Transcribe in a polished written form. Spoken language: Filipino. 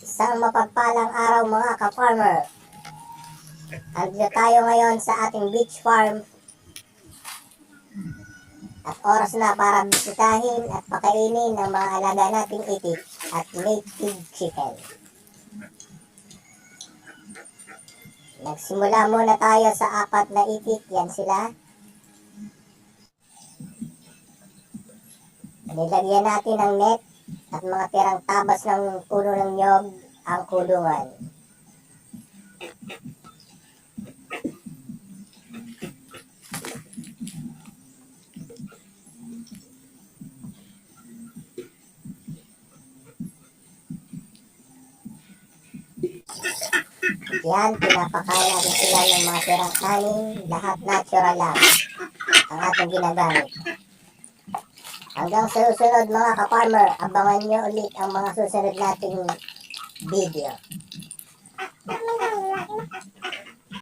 Isang mapagpalang araw mga ka-farmer. Andito tayo ngayon sa ating beach farm. At oras na para bisitahin at pakainin ang mga alaga nating itik at native chicken. Nagsimula muna tayo sa 4 na itik. Yan sila. Nilagyan natin ng net at mga tirang tabas ng puno ng nyog ang kulungan. Yan, pinapakain natin sila ng mga tirang kanin, lahat natural lang ang ating ginagamit. Hanggang sa susunod mga ka-farmer, abangan nyo ulit ang mga susunod nating video.